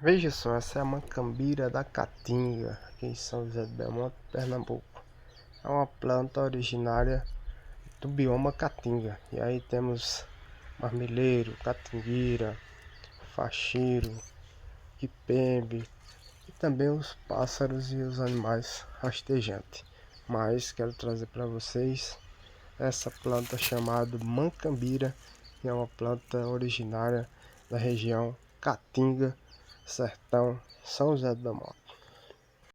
Veja só, essa é a mancambira da caatinga, aqui em São José do Belmonte, Pernambuco. É uma planta originária do bioma caatinga. E aí temos marmeleiro, catingueira, faxeiro, quipembe e também os pássaros e os animais rastejantes. Mas quero trazer para vocês essa planta chamada mancambira, que é uma planta originária da região Caatinga, Sertão, São José do Belmonte.